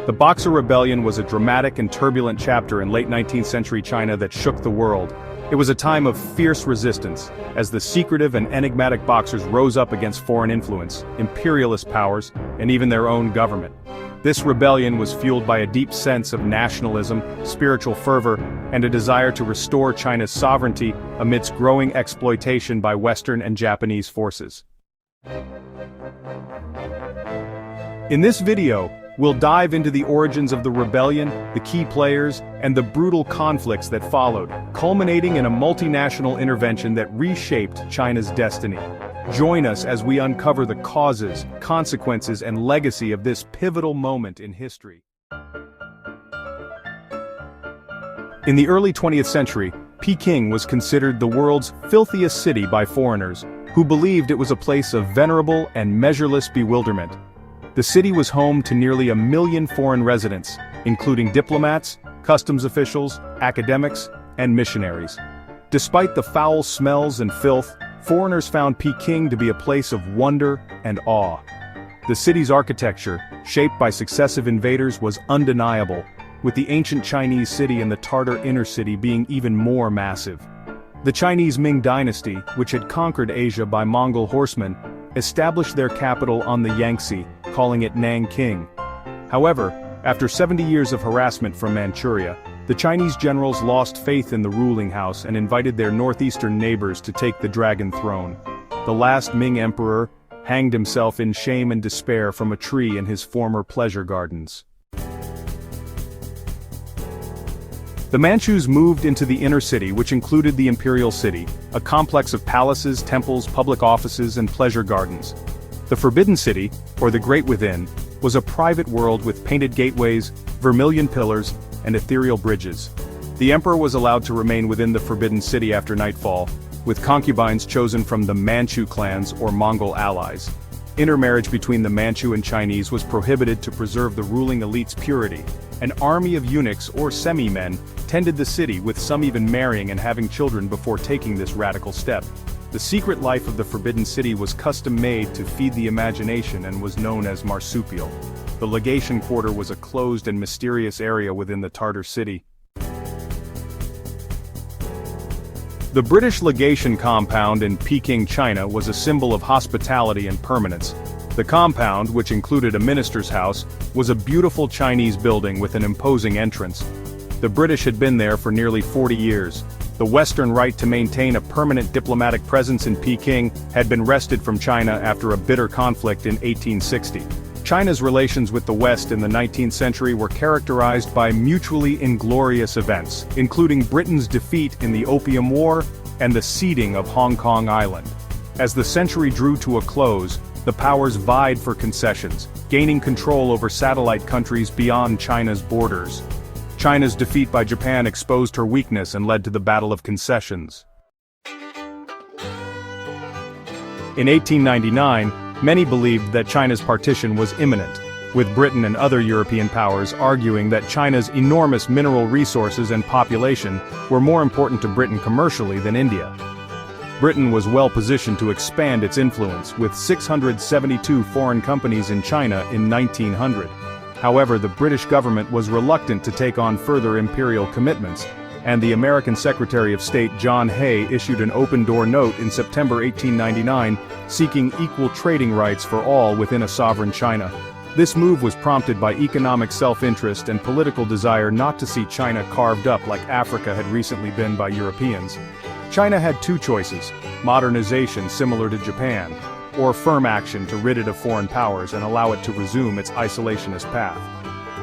The Boxer Rebellion was a dramatic and turbulent chapter in late 19th century China that shook the world. It was a time of fierce resistance, as the secretive and enigmatic Boxers rose up against foreign influence, imperialist powers, and even their own government. This rebellion was fueled by a deep sense of nationalism, spiritual fervor, and a desire to restore China's sovereignty amidst growing exploitation by Western and Japanese forces. In this video, we'll dive into the origins of the rebellion, the key players, and the brutal conflicts that followed, culminating in a multinational intervention that reshaped China's destiny. Join us as we uncover the causes, consequences, and legacy of this pivotal moment in history. In the early 20th century, Peking was considered the world's filthiest city by foreigners, who believed it was a place of venerable and measureless bewilderment. The city was home to nearly 1 million foreign residents, including diplomats, customs officials, academics, and missionaries. Despite the foul smells and filth, foreigners found Peking to be a place of wonder and awe. The city's architecture, shaped by successive invaders, was undeniable, with the ancient Chinese city and the Tartar inner city being even more massive. The Chinese Qing Dynasty, which had conquered Asia by Mongol horsemen, established their capital on the Yangtze, calling it Nanking. However, after 70 years of harassment from Manchuria, the Chinese generals lost faith in the ruling house and invited their northeastern neighbors to take the dragon throne. The last Ming emperor hanged himself in shame and despair from a tree in his former pleasure gardens. The Manchus moved into the inner city, which included the imperial city, a complex of palaces, temples, public offices, and pleasure gardens. The Forbidden City, or the Great Within, was a private world with painted gateways, vermilion pillars, and ethereal bridges. The emperor was allowed to remain within the Forbidden City after nightfall, with concubines chosen from the Manchu clans or Mongol allies. Intermarriage between the Manchu and Chinese was prohibited to preserve the ruling elite's purity. An army of eunuchs or semi-men tended the city, with some even marrying and having children before taking this radical step. The secret life of the Forbidden City was custom-made to feed the imagination and was known as marsupial. The legation quarter was a closed and mysterious area within the Tartar city. The British legation compound in Peking, China, was a symbol of hospitality and permanence. The compound, which included a minister's house, was a beautiful Chinese building with an imposing entrance. The British had been there for nearly 40 years. The Western right to maintain a permanent diplomatic presence in Peking had been wrested from China after a bitter conflict in 1860. China's relations with the West in the 19th century were characterized by mutually inglorious events, including Britain's defeat in the Opium War and the ceding of Hong Kong Island. As the century drew to a close, the powers vied for concessions, gaining control over satellite countries beyond China's borders. China's defeat by Japan exposed her weakness and led to the Battle of Concessions. In 1899, many believed that China's partition was imminent, with Britain and other European powers arguing that China's enormous mineral resources and population were more important to Britain commercially than India. Britain was well positioned to expand its influence, with 672 foreign companies in China in 1900. However, the British government was reluctant to take on further imperial commitments, and the American Secretary of State John Hay issued an open-door note in September 1899 seeking equal trading rights for all within a sovereign China. This move was prompted by economic self-interest and political desire not to see China carved up like Africa had recently been by Europeans. China had two choices: modernization similar to Japan, or firm action to rid it of foreign powers and allow it to resume its isolationist path.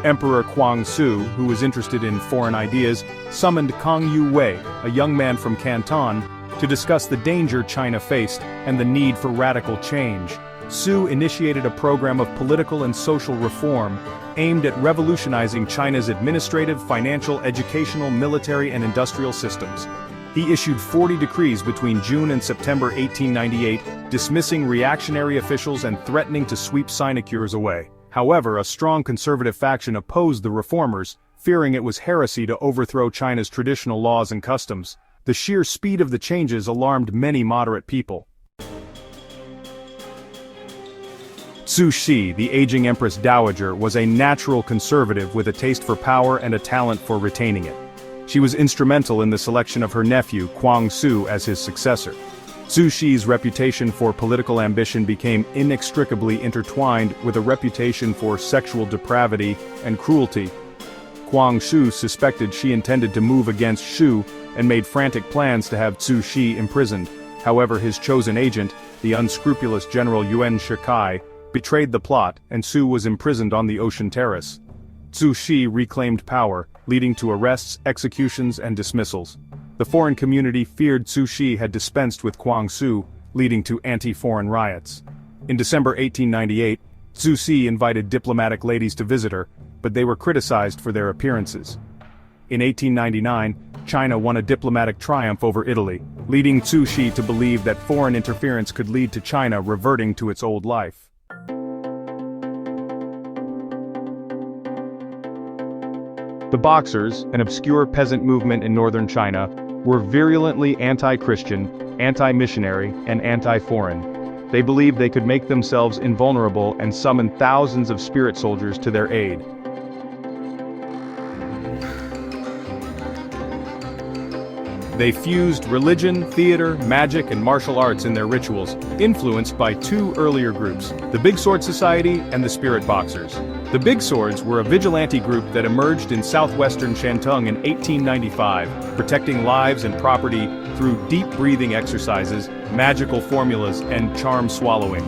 Emperor Guangxu, who was interested in foreign ideas, summoned Kang Yu-wei, a young man from Canton, to discuss the danger China faced and the need for radical change. Su initiated a program of political and social reform aimed at revolutionizing China's administrative, financial, educational, military, and industrial systems. He issued 40 decrees between June and September 1898, dismissing reactionary officials and threatening to sweep sinecures away. However, a strong conservative faction opposed the reformers, fearing it was heresy to overthrow China's traditional laws and customs. The sheer speed of the changes alarmed many moderate people. Cixi, the aging Empress Dowager, was a natural conservative with a taste for power and a talent for retaining it. She was instrumental in the selection of her nephew, Quang Su, as his successor. Cixi's reputation for political ambition became inextricably intertwined with a reputation for sexual depravity and cruelty. Quang Su suspected she intended to move against Shu and made frantic plans to have Cixi imprisoned. However, his chosen agent, the unscrupulous General Yuan Shikai, betrayed the plot, and Su was imprisoned on the ocean terrace. Cixi reclaimed power, leading to arrests, executions, and dismissals. The foreign community feared Cixi had dispensed with Quang Su, leading to anti-foreign riots. In December 1898, Cixi invited diplomatic ladies to visit her, but they were criticized for their appearances. In 1899, China won a diplomatic triumph over Italy, leading Cixi to believe that foreign interference could lead to China reverting to its old life. The Boxers, an obscure peasant movement in northern China, were virulently anti-Christian, anti-missionary, and anti-foreign. They believed they could make themselves invulnerable and summon thousands of spirit soldiers to their aid. They fused religion, theater, magic, and martial arts in their rituals, influenced by two earlier groups, the Big Sword Society and the Spirit Boxers. The Big Swords were a vigilante group that emerged in southwestern Shantung in 1895, protecting lives and property through deep breathing exercises, magical formulas, and charm swallowing.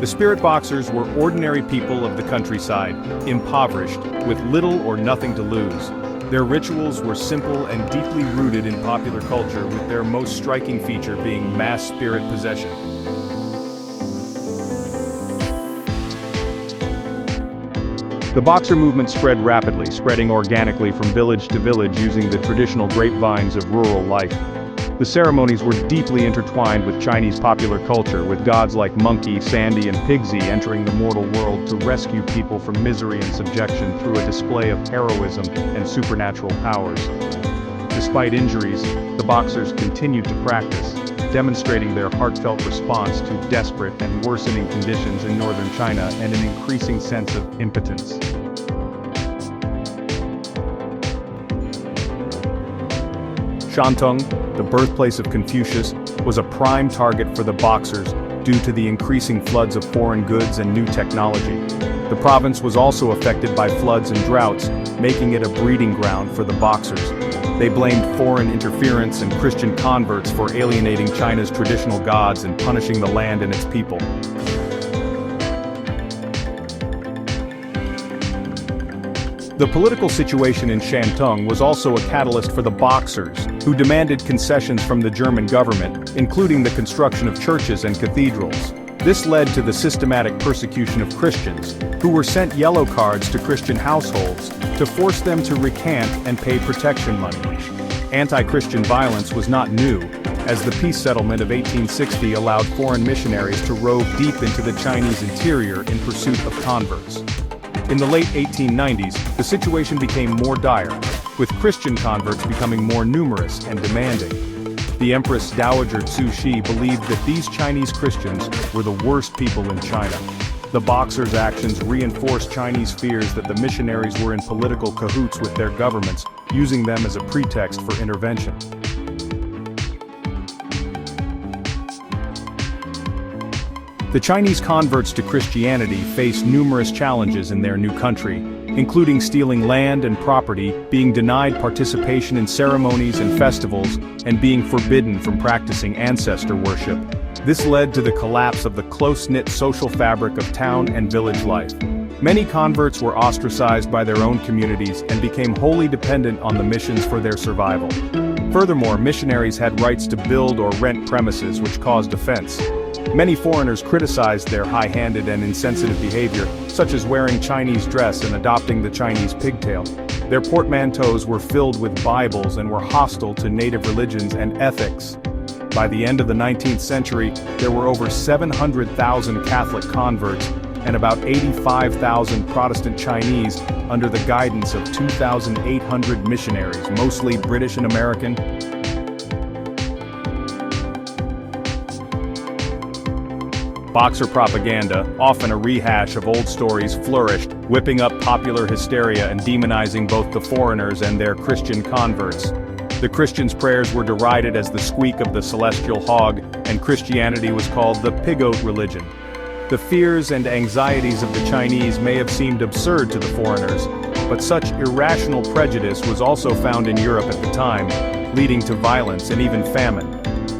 The Spirit Boxers were ordinary people of the countryside, impoverished, with little or nothing to lose. Their rituals were simple and deeply rooted in popular culture, with their most striking feature being mass spirit possession. The Boxer movement spread rapidly, spreading organically from village to village using the traditional grapevines of rural life. The ceremonies were deeply intertwined with Chinese popular culture, with gods like Monkey, Sandy, and Pigsy entering the mortal world to rescue people from misery and subjection through a display of heroism and supernatural powers. Despite injuries, the Boxers continued to practice, demonstrating their heartfelt response to desperate and worsening conditions in northern China and an increasing sense of impotence. Shantung, the birthplace of Confucius, was a prime target for the Boxers due to the increasing floods of foreign goods and new technology. The province was also affected by floods and droughts, making it a breeding ground for the Boxers. They blamed foreign interference and Christian converts for alienating China's traditional gods and punishing the land and its people. The political situation in Shantung was also a catalyst for the Boxers, who demanded concessions from the German government, including the construction of churches and cathedrals. This led to the systematic persecution of Christians, who were sent yellow cards to Christian households to force them to recant and pay protection money. Anti-Christian violence was not new, as the peace settlement of 1860 allowed foreign missionaries to rove deep into the Chinese interior in pursuit of converts. In the late 1890s, the situation became more dire, with Christian converts becoming more numerous and demanding. The Empress Dowager Cixi believed that these Chinese Christians were the worst people in China. The Boxers' actions reinforced Chinese fears that the missionaries were in political cahoots with their governments, using them as a pretext for intervention. The Chinese converts to Christianity faced numerous challenges in their new country, including stealing land and property, being denied participation in ceremonies and festivals, and being forbidden from practicing ancestor worship. This led to the collapse of the close-knit social fabric of town and village life. Many converts were ostracized by their own communities and became wholly dependent on the missions for their survival. Furthermore, missionaries had rights to build or rent premises, which caused offense. Many foreigners criticized their high-handed and insensitive behavior, such as wearing Chinese dress and adopting the Chinese pigtail. Their portmanteaus were filled with Bibles and were hostile to native religions and ethics. By the end of the 19th century, there were over 700,000 Catholic converts and about 85,000 Protestant Chinese under the guidance of 2,800 missionaries, mostly British and American. Boxer propaganda, often a rehash of old stories, flourished, whipping up popular hysteria and demonizing both the foreigners and their Christian converts. The Christians' prayers were derided as the squeak of the celestial hog, and Christianity was called the pig-oat religion. The fears and anxieties of the Chinese may have seemed absurd to the foreigners, but such irrational prejudice was also found in Europe at the time, leading to violence and even famine.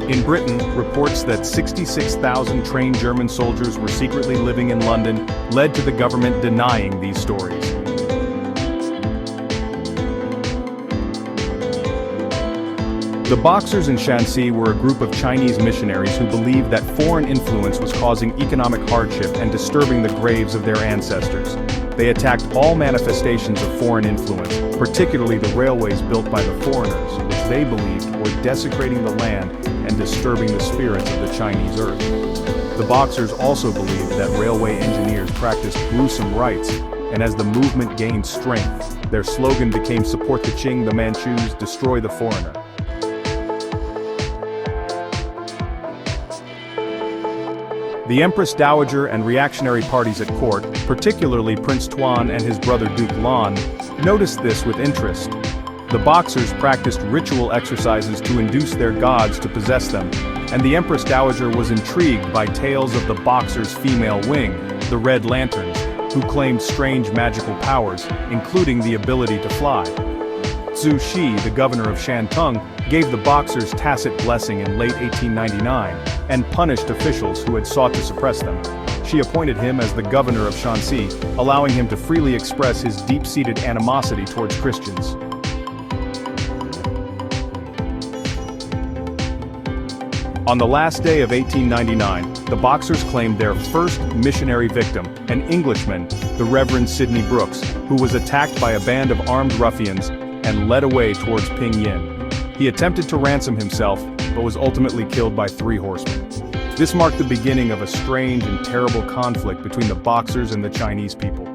In Britain, reports that 66,000 trained German soldiers were secretly living in London led to the government denying these stories. The Boxers in Shanxi were a group of Chinese missionaries who believed that foreign influence was causing economic hardship and disturbing the graves of their ancestors. They attacked all manifestations of foreign influence, particularly the railways built by the foreigners, which they believed were desecrating the land and disturbing the spirits of the Chinese earth. The Boxers also believed that railway engineers practiced gruesome rites, and as the movement gained strength, their slogan became "Support the Qing, the Manchus, destroy the foreigner." The Empress Dowager and reactionary parties at court, particularly Prince Tuan and his brother Duke Lan, noticed this with interest. The Boxers practiced ritual exercises to induce their gods to possess them, and the Empress Dowager was intrigued by tales of the Boxers' female wing, the Red Lanterns, who claimed strange magical powers, including the ability to fly. Zhu Shi, the governor of Shantung, gave the Boxers tacit blessing in late 1899, and punished officials who had sought to suppress them. She appointed him as the governor of Shanxi, allowing him to freely express his deep-seated animosity towards Christians. On the last day of 1899, the Boxers claimed their first missionary victim, an Englishman, the Reverend Sidney Brooks, who was attacked by a band of armed ruffians and led away towards Pinyin. He attempted to ransom himself, but was ultimately killed by 3 horsemen. This marked the beginning of a strange and terrible conflict between the Boxers and the Chinese people.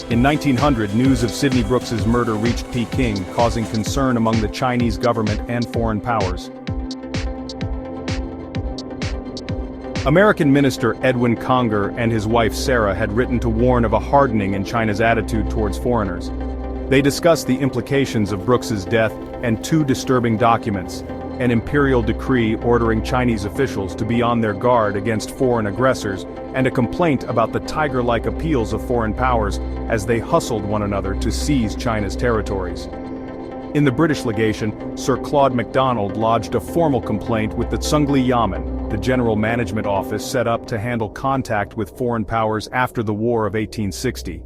In 1900, news of Sidney Brooks's murder reached Peking, causing concern among the Chinese government and foreign powers. American Minister Edwin Conger and his wife Sarah had written to warn of a hardening in China's attitude towards foreigners. They discussed the implications of Brooks's death and 2 disturbing documents: an imperial decree ordering Chinese officials to be on their guard against foreign aggressors, and a complaint about the tiger-like appeals of foreign powers as they hustled one another to seize China's territories. In the British legation, Sir Claude MacDonald lodged a formal complaint with the Cixi Yamen, the general management office set up to handle contact with foreign powers after the War of 1860.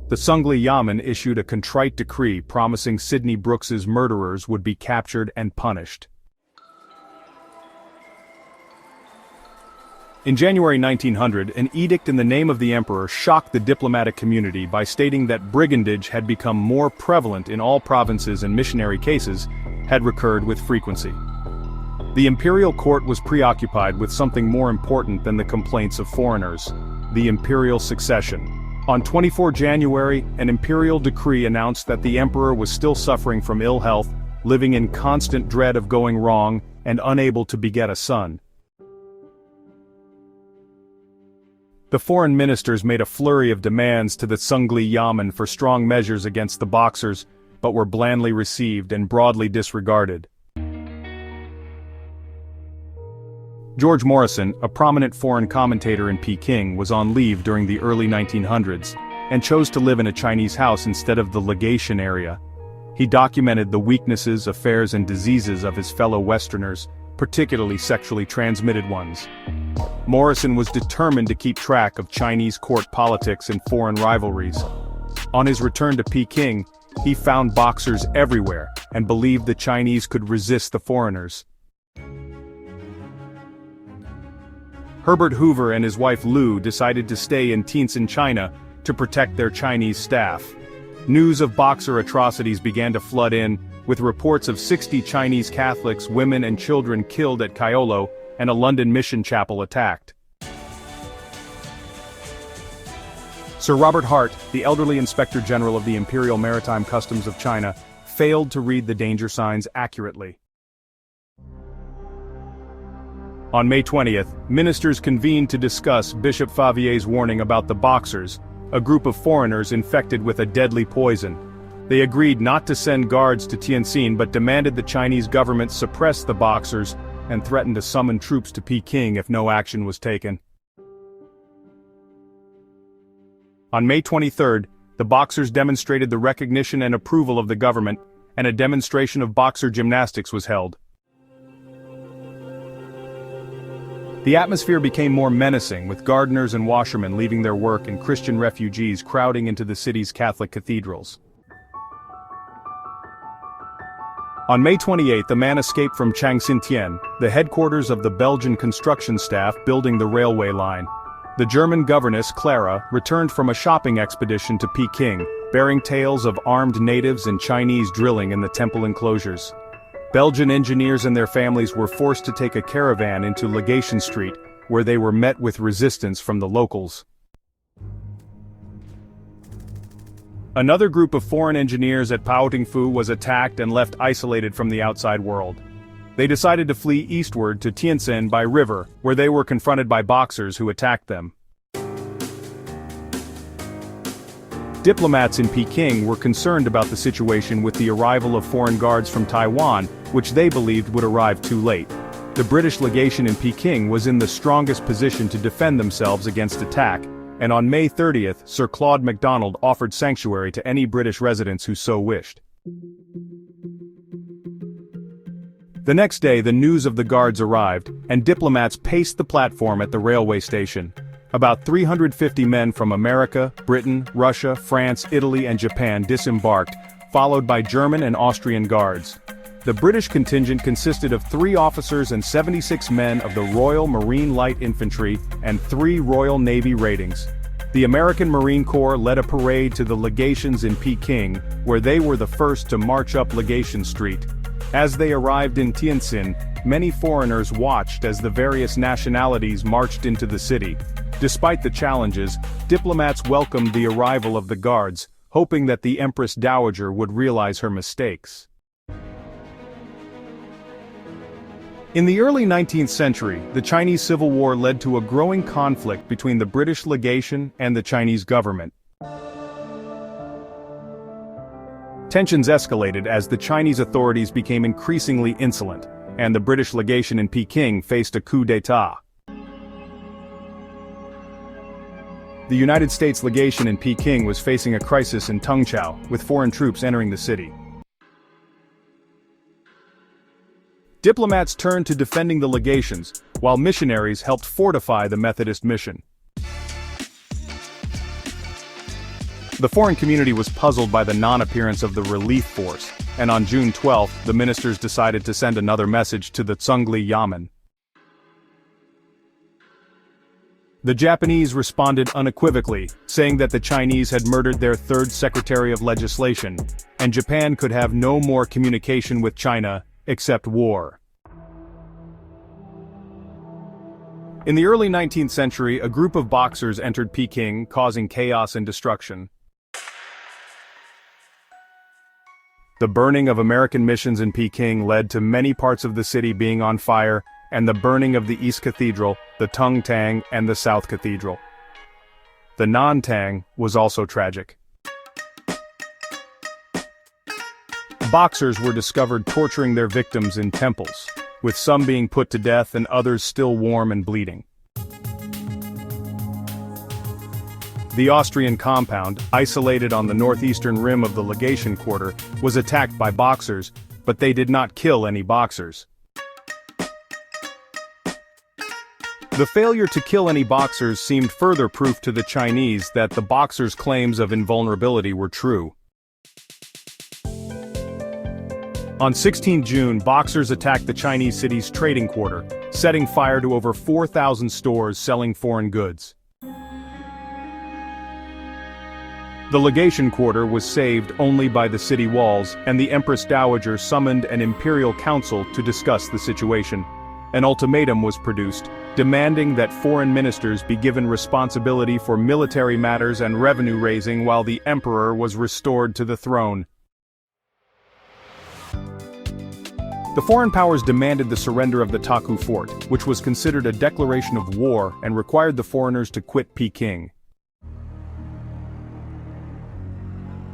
The Cixi Yamen issued a contrite decree promising Sidney Brooks's murderers would be captured and punished. In January 1900, an edict in the name of the emperor shocked the diplomatic community by stating that brigandage had become more prevalent in all provinces and missionary cases had recurred with frequency. The imperial court was preoccupied with something more important than the complaints of foreigners: the imperial succession. On 24 January, an imperial decree announced that the emperor was still suffering from ill health, living in constant dread of going wrong, and unable to beget a son. The foreign ministers made a flurry of demands to the Cixi Yamen for strong measures against the Boxers, but were blandly received and broadly disregarded. George Morrison, a prominent foreign commentator in Peking, was on leave during the early 1900s, and chose to live in a Chinese house instead of the legation area. He documented the weaknesses, affairs and diseases of his fellow Westerners, particularly sexually transmitted ones. Morrison was determined to keep track of Chinese court politics and foreign rivalries. On his return to Peking, he found Boxers everywhere, and believed the Chinese could resist the foreigners. Herbert Hoover and his wife Lou decided to stay in Tientsin, China, to protect their Chinese staff. News of Boxer atrocities began to flood in, with reports of 60 Chinese Catholics, women and children killed at Kaiolo, and a London mission chapel attacked. Sir Robert Hart, the elderly Inspector General of the Imperial Maritime Customs of China, failed to read the danger signs accurately. On May 20th, ministers convened to discuss Bishop Favier's warning about the Boxers, a group of foreigners infected with a deadly poison. They agreed not to send guards to Tientsin but demanded the Chinese government suppress the Boxers and threatened to summon troops to Peking if no action was taken. On May 23rd, the Boxers demonstrated the recognition and approval of the government, and a demonstration of Boxer gymnastics was held. The atmosphere became more menacing, with gardeners and washermen leaving their work and Christian refugees crowding into the city's Catholic cathedrals. On May 28, a man escaped from Changxintien, the headquarters of the Belgian construction staff building the railway line. The German governess, Clara, returned from a shopping expedition to Peking, bearing tales of armed natives and Chinese drilling in the temple enclosures. Belgian engineers and their families were forced to take a caravan into Legation Street, where they were met with resistance from the locals. Another group of foreign engineers at Paotingfu was attacked and left isolated from the outside world. They decided to flee eastward to Tientsin by river, where they were confronted by Boxers who attacked them. Diplomats in Peking were concerned about the situation with the arrival of foreign guards from Taiwan, which they believed would arrive too late. The British legation in Peking was in the strongest position to defend themselves against attack, and on May 30th, Sir Claude MacDonald offered sanctuary to any British residents who so wished. The next day, the news of the guards arrived, and diplomats paced the platform at the railway station. About 350 men from America, Britain, Russia, France, Italy, and Japan disembarked, followed by German and Austrian guards. The British contingent consisted of 3 officers and 76 men of the Royal Marine Light Infantry and 3 Royal Navy ratings. The American Marine Corps led a parade to the legations in Peking, where they were the first to march up Legation Street. As they arrived in Tientsin, many foreigners watched as the various nationalities marched into the city. Despite the challenges, diplomats welcomed the arrival of the guards, hoping that the Empress Dowager would realize her mistakes. In the early 19th century, the Chinese Civil War led to a growing conflict between the British legation and the Chinese government. Tensions escalated as the Chinese authorities became increasingly insolent, and the British legation in Peking faced a coup d'état. The United States legation in Peking was facing a crisis in Tungchao, with foreign troops entering the city. Diplomats turned to defending the legations, while missionaries helped fortify the Methodist mission. The foreign community was puzzled by the non-appearance of the relief force, and on June 12, the ministers decided to send another message to the Zhongli Yamen. The Japanese responded unequivocally, saying that the Chinese had murdered their 3rd Secretary of Legislation, and Japan could have no more communication with China, except war. In the early 19th century, a group of Boxers entered Peking, causing chaos and destruction. The burning of American missions in Peking led to many parts of the city being on fire, and the burning of the East Cathedral, the Tungtang, and the South Cathedral. The Nantang was also tragic. Boxers were discovered torturing their victims in temples, with some being put to death and others still warm and bleeding. The Austrian compound, isolated on the northeastern rim of the legation quarter, was attacked by Boxers, but they did not kill any Boxers. The failure to kill any Boxers seemed further proof to the Chinese that the Boxers' claims of invulnerability were true. On 16 June, Boxers attacked the Chinese city's trading quarter, setting fire to over 4,000 stores selling foreign goods. The legation quarter was saved only by the city walls, and the Empress Dowager summoned an imperial council to discuss the situation. An ultimatum was produced, demanding that foreign ministers be given responsibility for military matters and revenue raising while the emperor was restored to the throne. The foreign powers demanded the surrender of the Taku fort, which was considered a declaration of war and required the foreigners to quit Peking.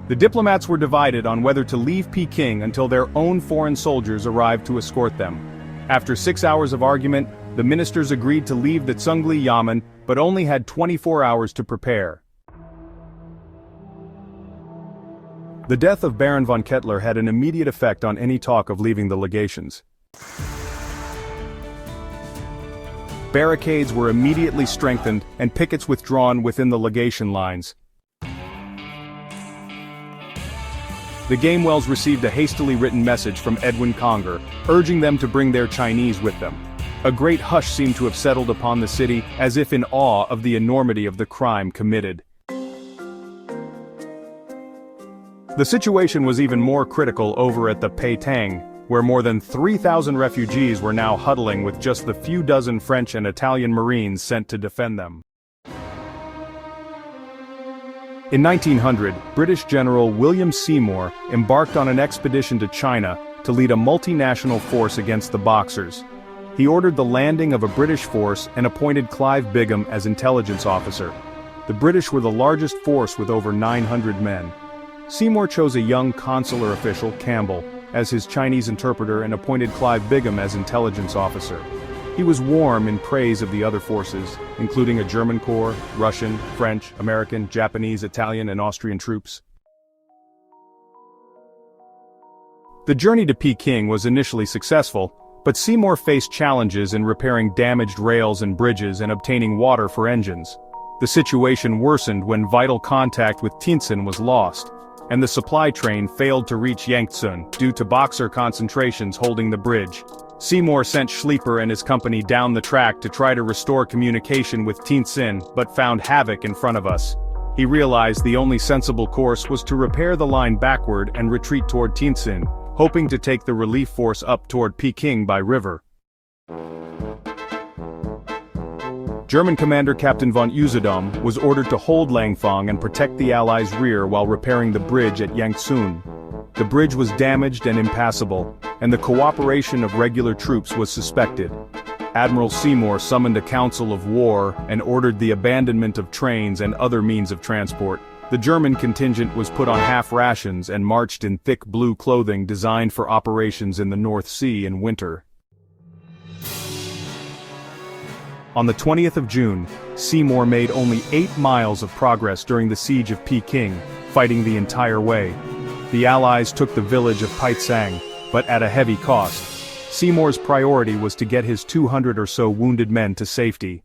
The diplomats were divided on whether to leave Peking until their own foreign soldiers arrived to escort them. After 6 hours of argument, the ministers agreed to leave the Zhongli Yamen, but only had 24 hours to prepare. The death of Baron von Kettler had an immediate effect on any talk of leaving the legations. Barricades were immediately strengthened and pickets withdrawn within the legation lines. The Gamewells received a hastily written message from Edwin Conger, urging them to bring their Chinese with them. A great hush seemed to have settled upon the city, as if in awe of the enormity of the crime committed. The situation was even more critical over at the Peking, where more than 3,000 refugees were now huddling with just the few dozen French and Italian Marines sent to defend them. In 1900, British General William Seymour embarked on an expedition to China to lead a multinational force against the Boxers. He ordered the landing of a British force and appointed Clive Bingham as intelligence officer. The British were the largest force with over 900 men. Seymour chose a young consular official, Campbell, as his Chinese interpreter and appointed Clive Bingham as intelligence officer. He was warm in praise of the other forces, including a German corps, Russian, French, American, Japanese, Italian, and Austrian troops. The journey to Peking was initially successful, but Seymour faced challenges in repairing damaged rails and bridges and obtaining water for engines. The situation worsened when vital contact with Tientsin was lost, and the supply train failed to reach Yangtze due to Boxer concentrations holding the bridge. Seymour sent Schlieper and his company down the track to try to restore communication with Tientsin, but found havoc in front of us. He realized the only sensible course was to repair the line backward and retreat toward Tientsin, hoping to take the relief force up toward Peking by river. German commander Captain von Usedom was ordered to hold Langfang and protect the Allies' rear while repairing the bridge at Yangtze. The bridge was damaged and impassable, and the cooperation of regular troops was suspected. Admiral Seymour summoned a council of war and ordered the abandonment of trains and other means of transport. The German contingent was put on half rations and marched in thick blue clothing designed for operations in the North Sea in winter. On the 20th of June, Seymour made only 8 miles of progress during the siege of Peking, fighting the entire way. The Allies took the village of Paitsang, but at a heavy cost. Seymour's priority was to get his 200 or so wounded men to safety.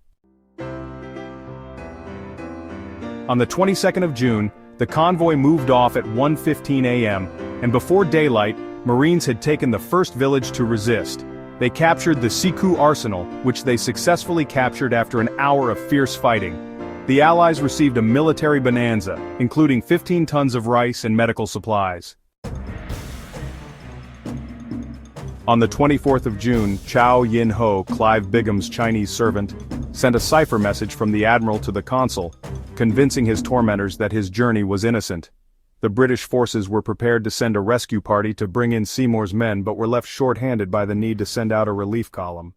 On the 22nd of June, the convoy moved off at 1:15 a.m., and before daylight, Marines had taken the first village to resist. They captured the Siku arsenal, which they successfully captured after an hour of fierce fighting. The Allies received a military bonanza, including 15 tons of rice and medical supplies. On the 24th of June, Chow Yin-ho, Clive Bingham's Chinese servant, sent a cipher message from the admiral to the consul, convincing his tormentors that his journey was innocent. The British forces were prepared to send a rescue party to bring in Seymour's men but were left short-handed by the need to send out a relief column.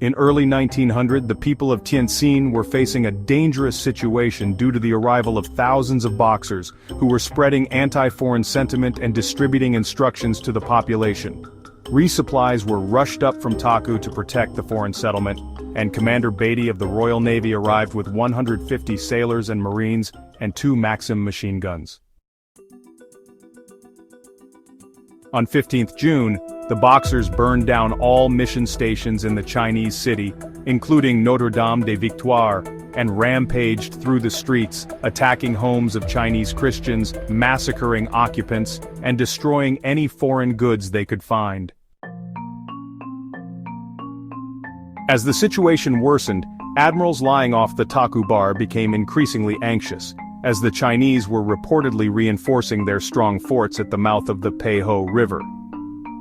In early 1900, the people of Tientsin were facing a dangerous situation due to the arrival of thousands of Boxers who were spreading anti-foreign sentiment and distributing instructions to the population. Resupplies were rushed up from Taku to protect the foreign settlement, and Commander Beatty of the Royal Navy arrived with 150 sailors and Marines and 2 Maxim machine guns. On 15th June, the Boxers burned down all mission stations in the Chinese city, including Notre-Dame-des-Victoires, and rampaged through the streets, attacking homes of Chinese Christians, massacring occupants, and destroying any foreign goods they could find. As the situation worsened, admirals lying off the Taku Bar became increasingly anxious, as the Chinese were reportedly reinforcing their strong forts at the mouth of the Peiho River.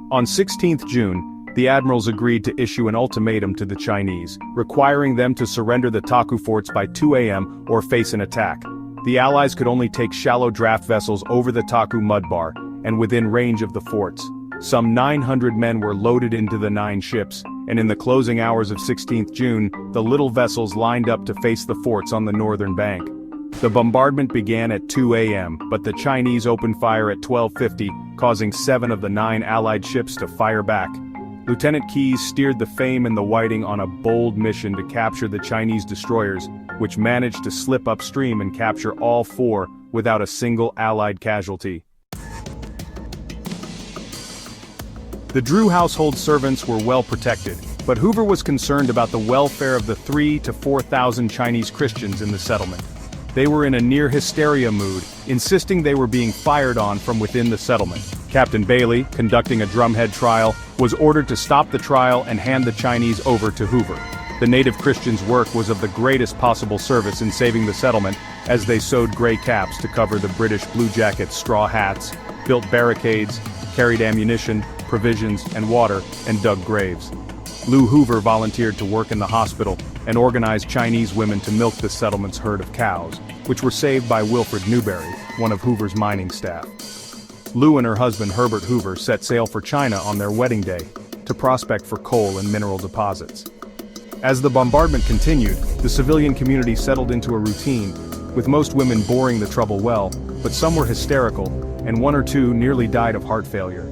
On 16th June, the admirals agreed to issue an ultimatum to the Chinese, requiring them to surrender the Taku forts by 2 a.m. or face an attack. The Allies could only take shallow draft vessels over the Taku mud bar, and within range of the forts. Some 900 men were loaded into the 9 ships, and in the closing hours of 16th June, the little vessels lined up to face the forts on the northern bank. The bombardment began at 2 a.m., but the Chinese opened fire at 12:50, causing 7 of the 9 Allied ships to fire back. Lieutenant Keyes steered the Fame and the Whiting on a bold mission to capture the Chinese destroyers, which managed to slip upstream and capture all 4 without a single Allied casualty. The Drew household servants were well protected, but Hoover was concerned about the welfare of the 3,000 to 4,000 Chinese Christians in the settlement. They were in a near-hysteria mood, insisting they were being fired on from within the settlement. Captain Bailey, conducting a drumhead trial, was ordered to stop the trial and hand the Chinese over to Hoover. The native Christians' work was of the greatest possible service in saving the settlement, as they sewed gray caps to cover the British Blue Jackets' straw hats, built barricades, carried ammunition, provisions, and water, and dug graves. Lou Hoover volunteered to work in the hospital and organized Chinese women to milk the settlement's herd of cows, which were saved by Wilfred Newberry, one of Hoover's mining staff. Lou and her husband Herbert Hoover set sail for China on their wedding day, to prospect for coal and mineral deposits. As the bombardment continued, the civilian community settled into a routine, with most women boring the trouble well, but some were hysterical, and 1 or 2 nearly died of heart failure.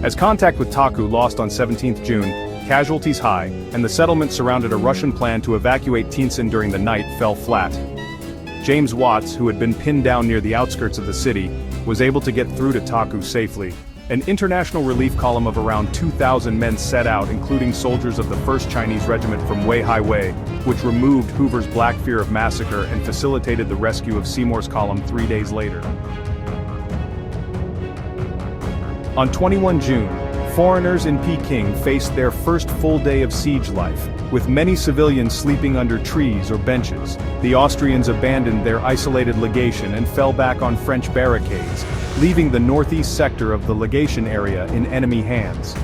As contact with Taku lost on 17th June, casualties high, and the settlement surrounded a Russian plan to evacuate Tientsin during the night fell flat. James Watts, who had been pinned down near the outskirts of the city, was able to get through to Taku safely. An international relief column of around 2,000 men set out, including soldiers of the 1st Chinese Regiment from Weihaiwei, which removed Hoover's black fear of massacre and facilitated the rescue of Seymour's column 3 days later. On 21 June, foreigners in Peking faced their first full day of siege life, with many civilians sleeping under trees or benches. The Austrians abandoned their isolated legation and fell back on French barricades, leaving the northeast sector of the legation area in enemy hands.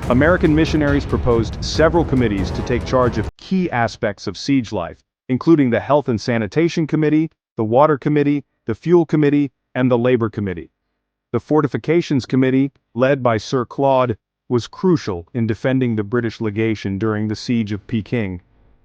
American missionaries proposed several committees to take charge of key aspects of siege life, including the Health and Sanitation Committee, the Water Committee, the Fuel Committee, and the Labor Committee. The Fortifications Committee, led by Sir Claude, was crucial in defending the British legation during the siege of Peking.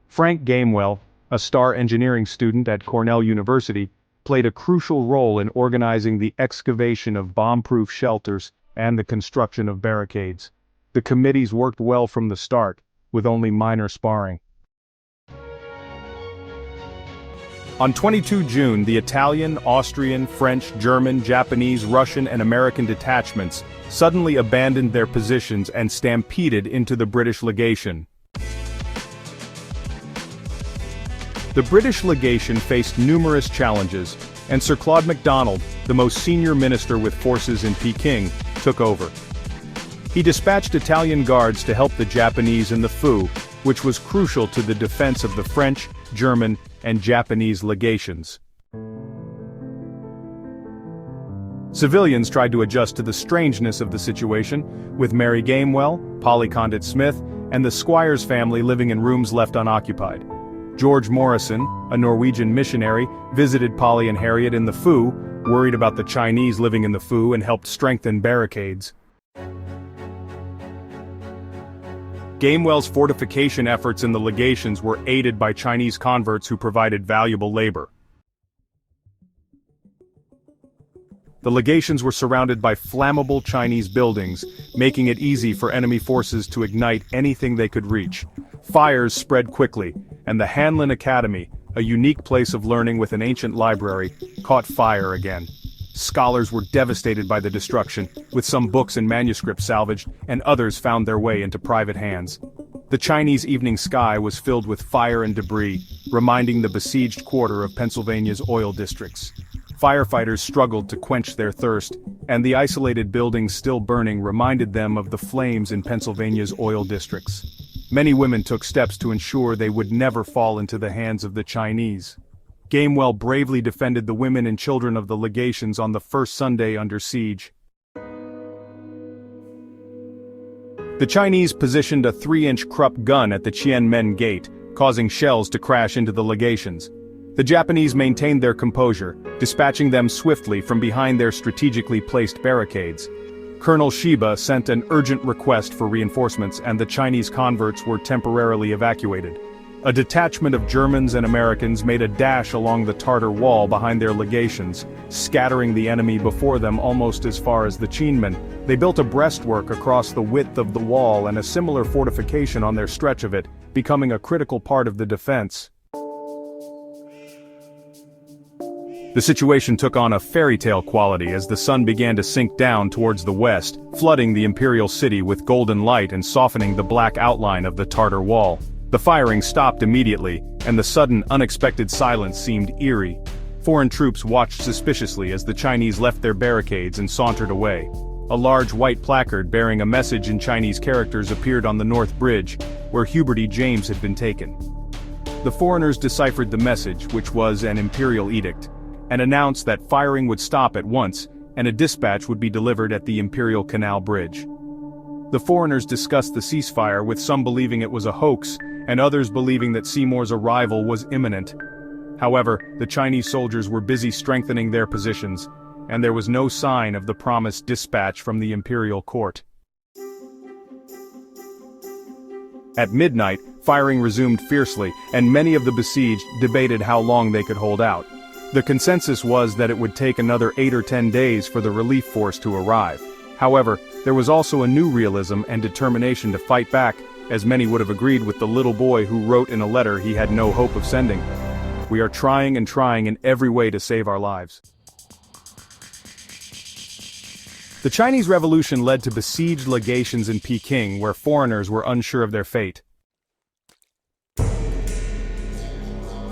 Frank Gamewell, a star engineering student at Cornell University, played a crucial role in organizing the excavation of bomb-proof shelters and the construction of barricades. The committees worked well from the start, with only minor sparring. On 22 June, the Italian, Austrian, French, German, Japanese, Russian, and American detachments suddenly abandoned their positions and stampeded into the British legation. The British legation faced numerous challenges, and Sir Claude MacDonald, the most senior minister with forces in Peking, took over. He dispatched Italian guards to help the Japanese in the Fu, which was crucial to the defense of the French, German, and Japanese legations. Civilians tried to adjust to the strangeness of the situation, with Mary Gamewell, Polly Condit Smith, and the Squires family living in rooms left unoccupied. George Morrison, a Norwegian missionary, visited Polly and Harriet in the Fu, worried about the Chinese living in the Fu, and helped strengthen barricades. Gamewell's fortification efforts in the legations were aided by Chinese converts who provided valuable labor. The legations were surrounded by flammable Chinese buildings, making it easy for enemy forces to ignite anything they could reach. Fires spread quickly, and the Hanlin Academy, a unique place of learning with an ancient library, caught fire again. Scholars were devastated by the destruction, with some books and manuscripts salvaged, and others found their way into private hands. The Chinese evening sky was filled with fire and debris, reminding the besieged quarter of Pennsylvania's oil districts. Firefighters struggled to quench their thirst, and the isolated buildings still burning reminded them of the flames in Pennsylvania's oil districts. Many women took steps to ensure they would never fall into the hands of the Chinese. Gamewell bravely defended the women and children of the legations on the first Sunday under siege. The Chinese positioned a 3-inch Krupp gun at the Tiananmen Gate, causing shells to crash into the legations. The Japanese maintained their composure, dispatching them swiftly from behind their strategically placed barricades. Colonel Shiba sent an urgent request for reinforcements and the Chinese converts were temporarily evacuated. A detachment of Germans and Americans made a dash along the Tartar wall behind their legations, scattering the enemy before them almost as far as the Qinmen. They built a breastwork across the width of the wall and a similar fortification on their stretch of it, becoming a critical part of the defense. The situation took on a fairy tale quality as the sun began to sink down towards the west, flooding the imperial city with golden light and softening the black outline of the Tartar wall. The firing stopped immediately, and the sudden, unexpected silence seemed eerie. Foreign troops watched suspiciously as the Chinese left their barricades and sauntered away. A large white placard bearing a message in Chinese characters appeared on the North Bridge, where Hubert E. James had been taken. The foreigners deciphered the message, which was an imperial edict, and announced that firing would stop at once, and a dispatch would be delivered at the Imperial Canal Bridge. The foreigners discussed the ceasefire, with some believing it was a hoax, and others believing that Seymour's arrival was imminent. However, the Chinese soldiers were busy strengthening their positions, and there was no sign of the promised dispatch from the imperial court. At midnight, firing resumed fiercely, and many of the besieged debated how long they could hold out. The consensus was that it would take another 8 or 10 days for the relief force to arrive. However, there was also a new realism and determination to fight back, as many would have agreed with the little boy who wrote in a letter he had no hope of sending. "We are trying and trying in every way to save our lives." The Chinese Revolution led to besieged legations in Peking where foreigners were unsure of their fate.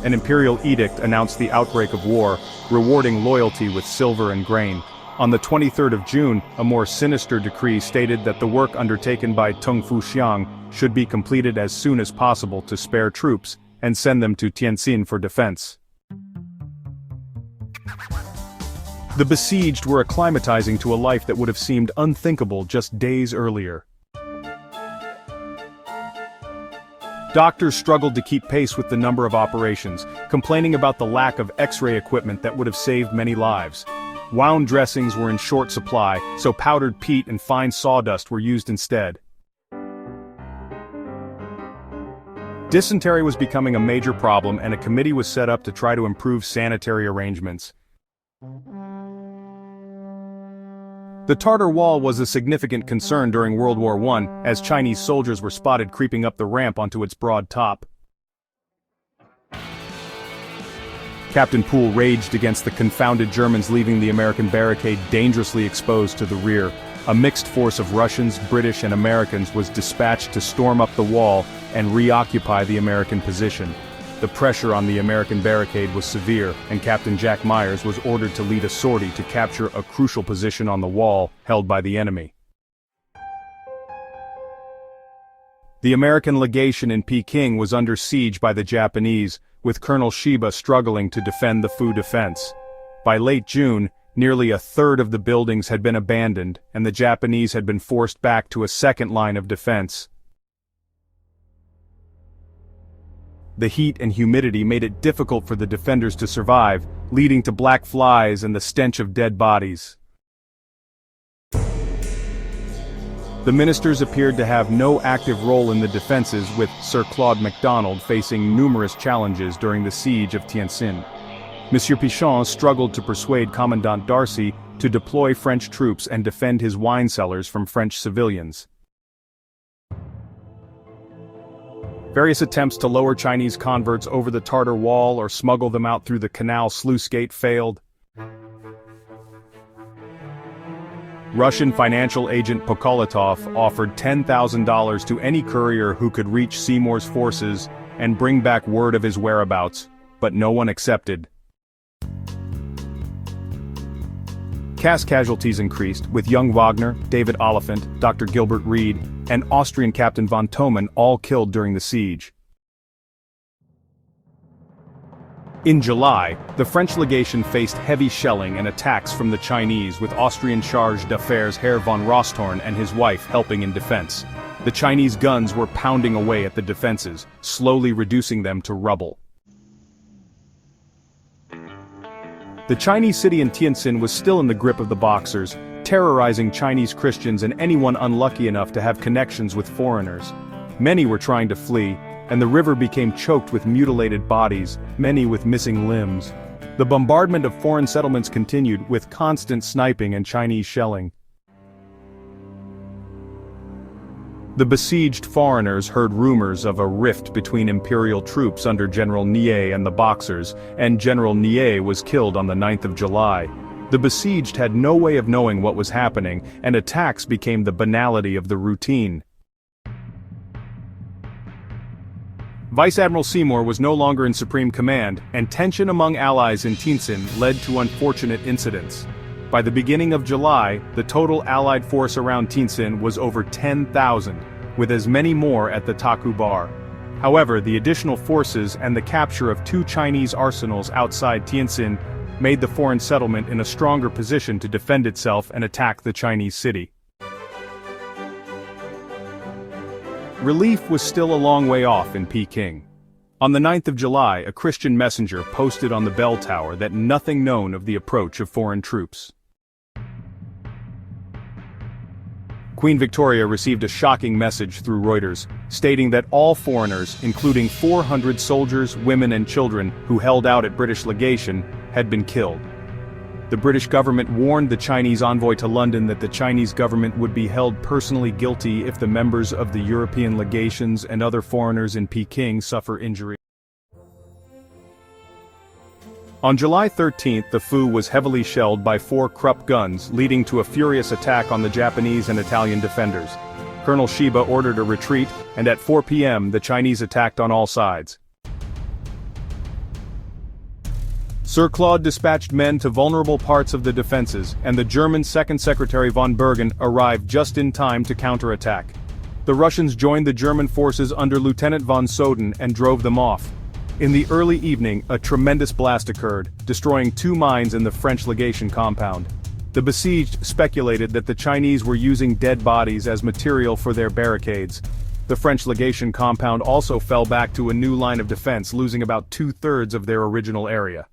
An imperial edict announced the outbreak of war, rewarding loyalty with silver and grain. On the 23rd of June, a more sinister decree stated that the work undertaken by Tung Fuxiang should be completed as soon as possible to spare troops and send them to Tientsin for defense. The besieged were acclimatizing to a life that would have seemed unthinkable just days earlier. Doctors struggled to keep pace with the number of operations, complaining about the lack of X-ray equipment that would have saved many lives. Wound dressings were in short supply, so powdered peat and fine sawdust were used instead. Dysentery was becoming a major problem, and a committee was set up to try to improve sanitary arrangements. The Tartar Wall was a significant concern during World War I, as Chinese soldiers were spotted creeping up the ramp onto its broad top. Captain Poole raged against the confounded Germans, leaving the American barricade dangerously exposed to the rear. A mixed force of Russians, British, and Americans was dispatched to storm up the wall and reoccupy the American position. The pressure on the American barricade was severe, and Captain Jack Myers was ordered to lead a sortie to capture a crucial position on the wall held by the enemy. The American legation in Peking was under siege by the Japanese, with Colonel Shiba struggling to defend the Fu defense. By late June, nearly a third of the buildings had been abandoned, and the Japanese had been forced back to a second line of defense. The heat and humidity made it difficult for the defenders to survive, leading to black flies and the stench of dead bodies. The ministers appeared to have no active role in the defenses, with Sir Claude MacDonald facing numerous challenges during the siege of Tientsin. Monsieur Pichon struggled to persuade Commandant Darcy to deploy French troops and defend his wine cellars from French civilians. Various attempts to lower Chinese converts over the Tartar Wall or smuggle them out through the canal sluice gate failed. Russian financial agent Pokolotov offered $10,000 to any courier who could reach Seymour's forces and bring back word of his whereabouts, but no one accepted. Cash casualties increased, with young Wagner, David Oliphant, Dr. Gilbert Reed, and Austrian Captain von Thoman all killed during the siege. In July, the French legation faced heavy shelling and attacks from the Chinese, with Austrian charge d'affaires Herr von Rostorn and his wife helping in defense. The Chinese guns were pounding away at the defenses, slowly reducing them to rubble. The Chinese city in Tientsin was still in the grip of the Boxers, terrorizing Chinese Christians and anyone unlucky enough to have connections with foreigners. Many were trying to flee, and the river became choked with mutilated bodies, many with missing limbs. The bombardment of foreign settlements continued, with constant sniping and Chinese shelling. The besieged foreigners heard rumors of a rift between imperial troops under General Nie and the Boxers, and General Nie was killed on the 9th of July. The besieged had no way of knowing what was happening, and attacks became the banality of the routine. Vice Admiral Seymour was no longer in supreme command, and tension among allies in Tientsin led to unfortunate incidents. By the beginning of July, the total Allied force around Tientsin was over 10,000, with as many more at the Taku Bar. However, the additional forces and the capture of 2 Chinese arsenals outside Tientsin made the foreign settlement in a stronger position to defend itself and attack the Chinese city. Relief was still a long way off in Peking. On the 9th of July, a Christian messenger posted on the bell tower that nothing known of the approach of foreign troops. Queen Victoria received a shocking message through Reuters, stating that all foreigners, including 400 soldiers, women and children who held out at British legation, had been killed. The British government warned the Chinese envoy to London that the Chinese government would be held personally guilty if the members of the European legations and other foreigners in Peking suffer injury. On July 13, the Fu was heavily shelled by 4 Krupp guns, leading to a furious attack on the Japanese and Italian defenders. Colonel Shiba ordered a retreat, and at 4 p.m. the Chinese attacked on all sides. Sir Claude dispatched men to vulnerable parts of the defenses, and the German Second Secretary von Bergen arrived just in time to counterattack. The Russians joined the German forces under Lieutenant von Soden and drove them off. In the early evening, a tremendous blast occurred, destroying 2 mines in the French legation compound. The besieged speculated that the Chinese were using dead bodies as material for their barricades. The French legation compound also fell back to a new line of defense, losing about 2/3 of their original area.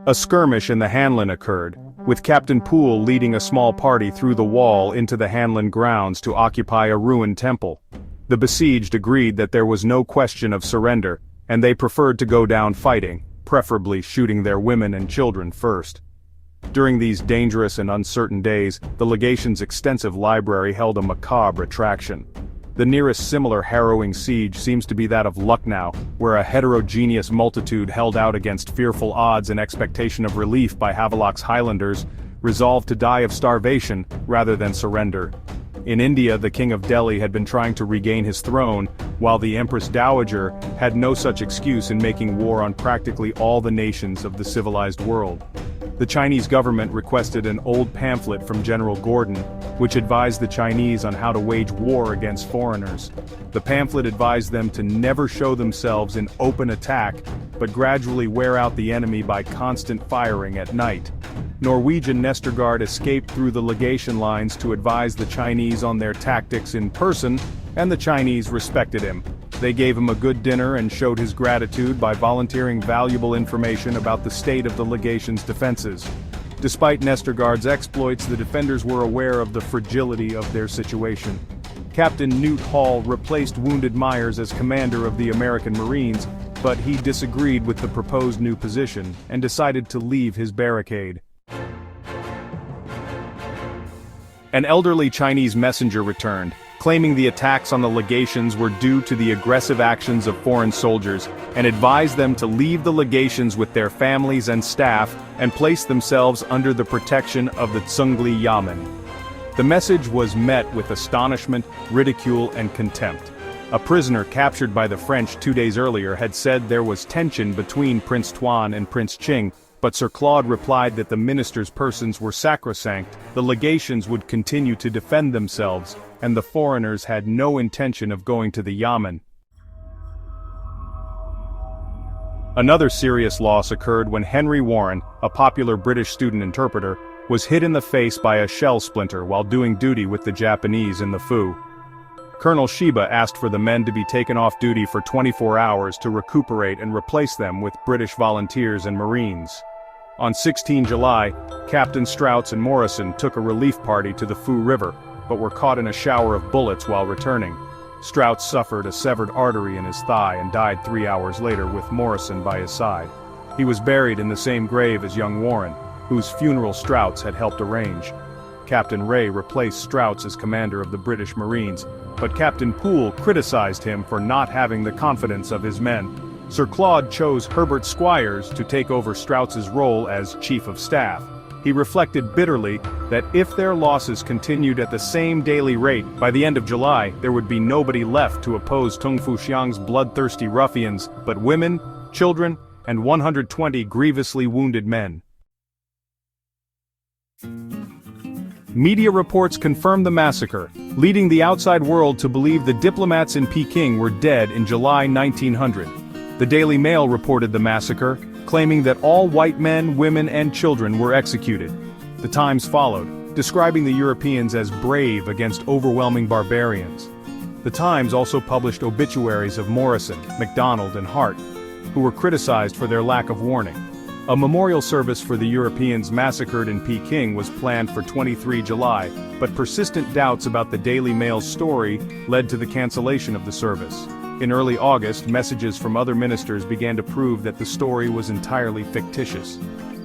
A skirmish in the Hanlin occurred, with Captain Poole leading a small party through the wall into the Hanlin grounds to occupy a ruined temple. The besieged agreed that there was no question of surrender, and they preferred to go down fighting, preferably shooting their women and children first. During these dangerous and uncertain days, the legation's extensive library held a macabre attraction. The nearest similar harrowing siege seems to be that of Lucknow, where a heterogeneous multitude held out against fearful odds in expectation of relief by Havelock's Highlanders, resolved to die of starvation rather than surrender. In India, the King of Delhi had been trying to regain his throne, while the Empress Dowager had no such excuse in making war on practically all the nations of the civilized world. The Chinese government requested an old pamphlet from General Gordon, which advised the Chinese on how to wage war against foreigners. The pamphlet advised them to never show themselves in open attack, but gradually wear out the enemy by constant firing at night. Norwegian Nestergaard escaped through the legation lines to advise the Chinese on their tactics in person, and the Chinese respected him. They gave him a good dinner and showed his gratitude by volunteering valuable information about the state of the legation's defenses. Despite Nestergaard's exploits, the defenders were aware of the fragility of their situation. Captain Newt Hall replaced wounded Myers as commander of the American Marines, but he disagreed with the proposed new position and decided to leave his barricade. An elderly Chinese messenger returned, claiming the attacks on the legations were due to the aggressive actions of foreign soldiers, and advised them to leave the legations with their families and staff and place themselves under the protection of the Zhongli Yamen. The message was met with astonishment, ridicule, and contempt. A prisoner captured by the French 2 days earlier had said there was tension between Prince Tuan and Prince Qing, but Sir Claude replied that the ministers' persons were sacrosanct, the legations would continue to defend themselves, and the foreigners had no intention of going to the Yamen. Another serious loss occurred when Henry Warren, a popular British student interpreter, was hit in the face by a shell splinter while doing duty with the Japanese in the Fu. Colonel Shiba asked for the men to be taken off duty for 24 hours to recuperate and replace them with British volunteers and Marines. On 16 July, Captain Strauss and Morrison took a relief party to the Fu River, but were caught in a shower of bullets while returning. Strauss suffered a severed artery in his thigh and died 3 hours later with Morrison by his side. He was buried in the same grave as young Warren, whose funeral Strauss had helped arrange. Captain Ray replaced Strauss as commander of the British Marines, but Captain Poole criticized him for not having the confidence of his men. Sir Claude chose Herbert Squires to take over Strauss's role as Chief of Staff. He reflected bitterly that if their losses continued at the same daily rate, by the end of July, there would be nobody left to oppose Tung Fuxiang's bloodthirsty ruffians, but women, children, and 120 grievously wounded men. Media reports confirmed the massacre, leading the outside world to believe the diplomats in Peking were dead in July 1900. The Daily Mail reported the massacre, claiming that all white men, women, and children were executed. The Times followed, describing the Europeans as brave against overwhelming barbarians. The Times also published obituaries of Morrison, MacDonald, and Hart, who were criticized for their lack of warning. A memorial service for the Europeans massacred in Peking was planned for 23 July, but persistent doubts about the Daily Mail's story led to the cancellation of the service. In early August, messages from other ministers began to prove that the story was entirely fictitious.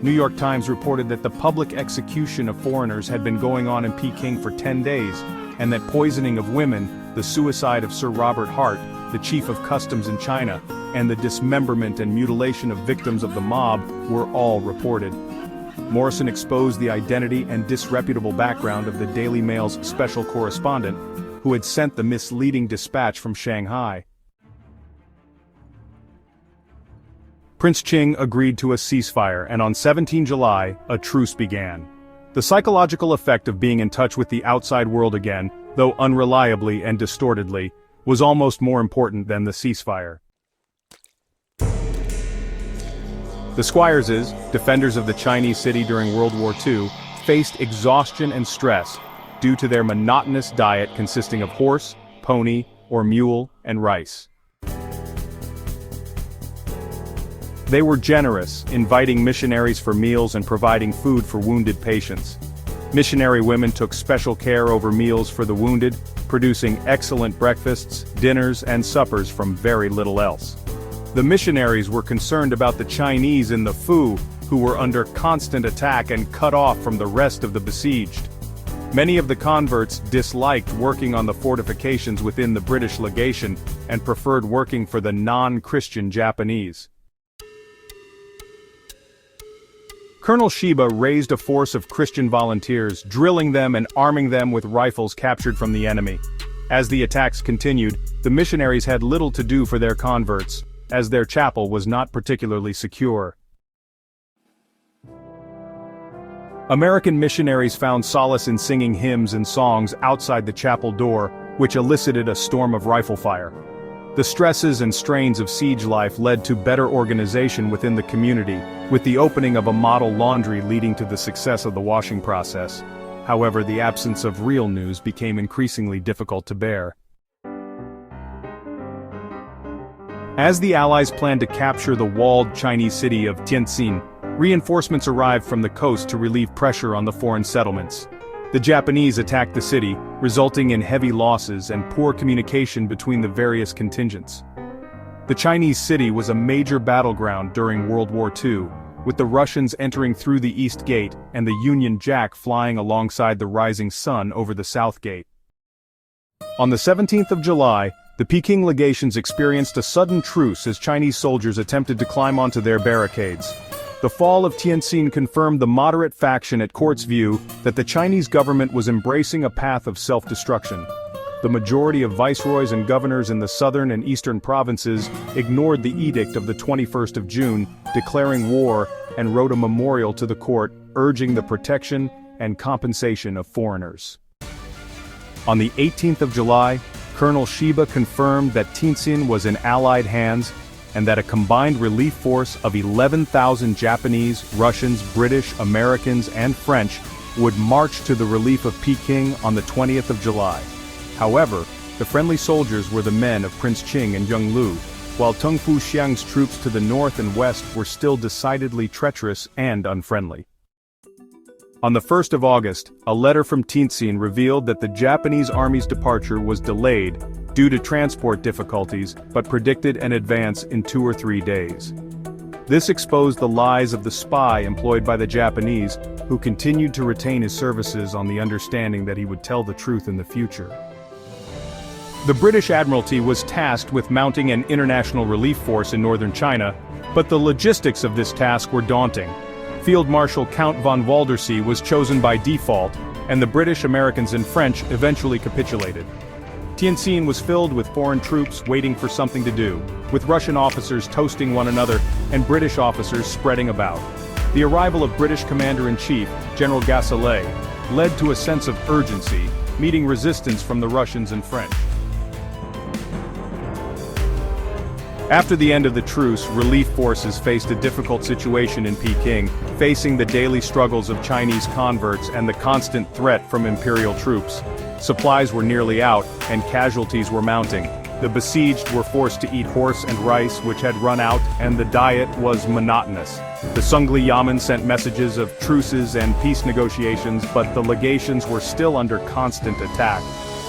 New York Times reported that the public execution of foreigners had been going on in Peking for 10 days, and that poisoning of women, the suicide of Sir Robert Hart, the chief of customs in China, and the dismemberment and mutilation of victims of the mob were all reported. Morrison exposed the identity and disreputable background of the Daily Mail's special correspondent, who had sent the misleading dispatch from Shanghai. Prince Qing agreed to a ceasefire, and on 17 July, a truce began. The psychological effect of being in touch with the outside world again, though unreliably and distortedly, was almost more important than the ceasefire. The Squireses, defenders of the Chinese city during World War II, faced exhaustion and stress due to their monotonous diet consisting of horse, pony, or mule, and rice. They were generous, inviting missionaries for meals and providing food for wounded patients. Missionary women took special care over meals for the wounded, producing excellent breakfasts, dinners, and suppers from very little else. The missionaries were concerned about the Chinese in the Fu, who were under constant attack and cut off from the rest of the besieged. Many of the converts disliked working on the fortifications within the British legation and preferred working for the non-Christian Japanese. Colonel Shiba raised a force of Christian volunteers, drilling them and arming them with rifles captured from the enemy. As the attacks continued, the missionaries had little to do for their converts, as their chapel was not particularly secure. American missionaries found solace in singing hymns and songs outside the chapel door, which elicited a storm of rifle fire. The stresses and strains of siege life led to better organization within the community, with the opening of a model laundry leading to the success of the washing process. However, the absence of real news became increasingly difficult to bear. As the Allies planned to capture the walled Chinese city of Tientsin, reinforcements arrived from the coast to relieve pressure on the foreign settlements. The Japanese attacked the city, resulting in heavy losses and poor communication between the various contingents. The Chinese city was a major battleground during World War II, with the Russians entering through the East Gate and the Union Jack flying alongside the rising sun over the South Gate. On the 17th of July, the Peking legations experienced a sudden truce as Chinese soldiers attempted to climb onto their barricades. The fall of Tientsin confirmed the moderate faction at court's view that the Chinese government was embracing a path of self-destruction. The majority of viceroys and governors in the southern and eastern provinces ignored the edict of the 21st of June, declaring war, and wrote a memorial to the court urging the protection and compensation of foreigners. On the 18th of July, Colonel Shiba confirmed that Tientsin was in Allied hands and that a combined relief force of 11,000 Japanese, Russians, British, Americans, and French would march to the relief of Peking on the 20th of July. However, The friendly soldiers were the men of Prince Qing and Young Lu, while Tung Fuxiang's troops to the north and west were still decidedly treacherous and unfriendly. On the 1st of August, a letter from Cixi revealed that the Japanese army's departure was delayed due to transport difficulties, but predicted an advance in 2 or 3 days. This exposed the lies of the spy employed by the Japanese, who continued to retain his services on the understanding that he would tell the truth in the future. The British Admiralty was tasked with mounting an international relief force in northern China, but the logistics of this task were daunting. Field Marshal Count von Waldersee was chosen by default, and the British, Americans and French eventually capitulated. Tientsin was filled with foreign troops waiting for something to do, with Russian officers toasting one another and British officers spreading about. The arrival of British Commander-in-Chief, General Gassale, led to a sense of urgency, meeting resistance from the Russians and French. After the end of the truce, relief forces faced a difficult situation in Peking, facing the daily struggles of Chinese converts and the constant threat from imperial troops. Supplies were nearly out, and casualties were mounting. The besieged were forced to eat horse and rice which had run out, and the diet was monotonous. The Sungli Yamen sent messages of truces and peace negotiations, but the legations were still under constant attack.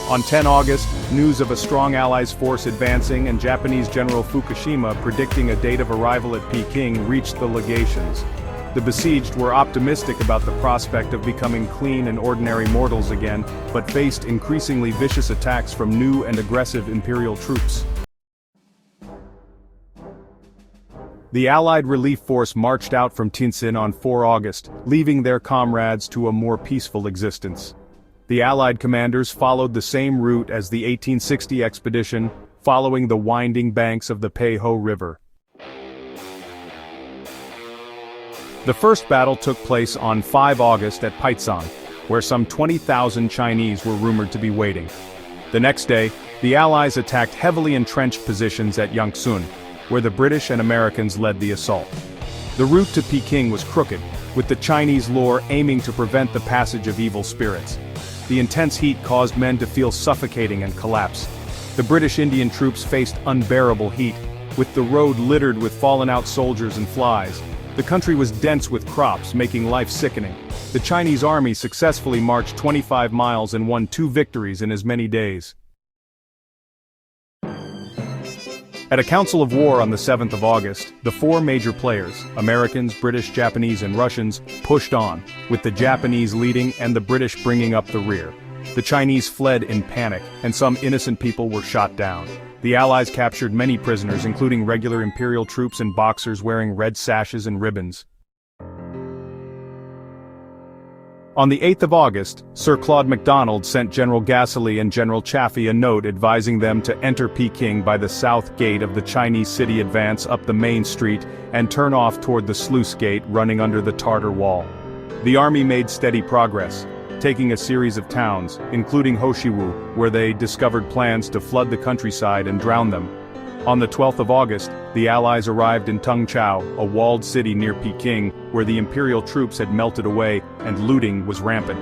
On 10 August, news of a strong Allies force advancing and Japanese General Fukushima predicting a date of arrival at Peking reached the legations. The besieged were optimistic about the prospect of becoming clean and ordinary mortals again, but faced increasingly vicious attacks from new and aggressive imperial troops. The Allied relief force marched out from Tientsin on 4 August, leaving their comrades to a more peaceful existence. The Allied commanders followed the same route as the 1860 expedition, following the winding banks of the Peiho River. The first battle took place on 5 August at Paizan, where some 20,000 Chinese were rumored to be waiting. The next day, the Allies attacked heavily entrenched positions at Yangtze, where the British and Americans led the assault. The route to Peking was crooked, with the Chinese lure aiming to prevent the passage of evil spirits. The intense heat caused men to feel suffocating and collapse. The British Indian troops faced unbearable heat, with the road littered with fallen-out soldiers and flies. The country was dense with crops, making life sickening. The Chinese army successfully marched 25 miles and won 2 victories in as many days. At a council of war on the 7th of August, the 4 major players, Americans, British, Japanese and Russians, pushed on, with the Japanese leading and the British bringing up the rear. The Chinese fled in panic, and some innocent people were shot down. The Allies captured many prisoners, including regular imperial troops and boxers wearing red sashes and ribbons. On the 8th of August, Sir Claude MacDonald sent General Gassale and General Chaffee a note advising them to enter Peking by the south gate of the Chinese city, advance up the main street, and turn off toward the sluice gate running under the Tartar wall. The army made steady progress, taking a series of towns, including Hoshiwu, where they discovered plans to flood the countryside and drown them. On the 12th of August, the Allies arrived in Tungchao, a walled city near Peking, where the imperial troops had melted away and looting was rampant.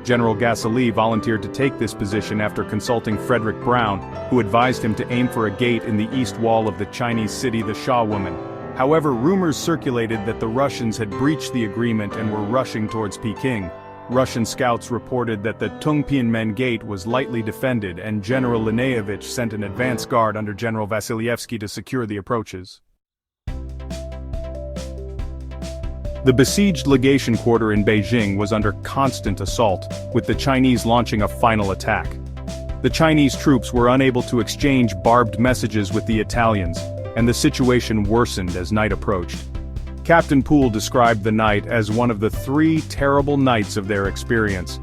General Gassale volunteered to take this position after consulting Frederick Brown, who advised him to aim for a gate in the east wall of the Chinese city, the Sha Woman. However, rumors circulated that the Russians had breached the agreement and were rushing towards Peking. Russian scouts reported that the Tungpianmen Gate was lightly defended, and General Lineovich sent an advance guard under General Vasilievsky to secure the approaches. The besieged legation quarter in Beijing was under constant assault, with the Chinese launching a final attack. The Chinese troops were unable to exchange barbed messages with the Italians, and the situation worsened as night approached. Captain Poole described the night as one of the 3 terrible nights of their experience.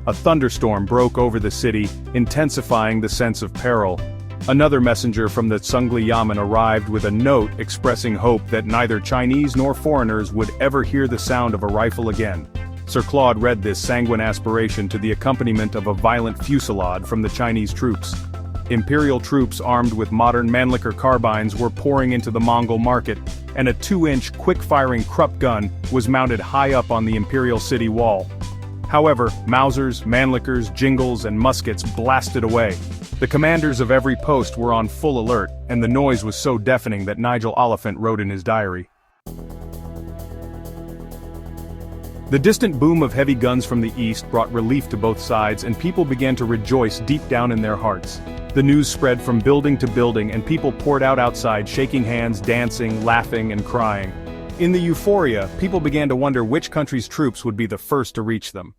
A thunderstorm broke over the city, intensifying the sense of peril. Another messenger from the Sungli Yamen arrived with a note expressing hope that neither Chinese nor foreigners would ever hear the sound of a rifle again. Sir Claude read this sanguine aspiration to the accompaniment of a violent fusillade from the Chinese troops. Imperial troops armed with modern Mannlicher carbines were pouring into the Mongol market, and a 2-inch quick-firing Krupp gun was mounted high up on the imperial city wall. However, Mausers, Mannlichers, Jingles, and muskets blasted away. The commanders of every post were on full alert, and the noise was so deafening that Nigel Oliphant wrote in his diary. The distant boom of heavy guns from the east brought relief to both sides, and people began to rejoice deep down in their hearts. The news spread from building to building, and people poured out outside, shaking hands, dancing, laughing, and crying. In the euphoria, people began to wonder which country's troops would be the first to reach them.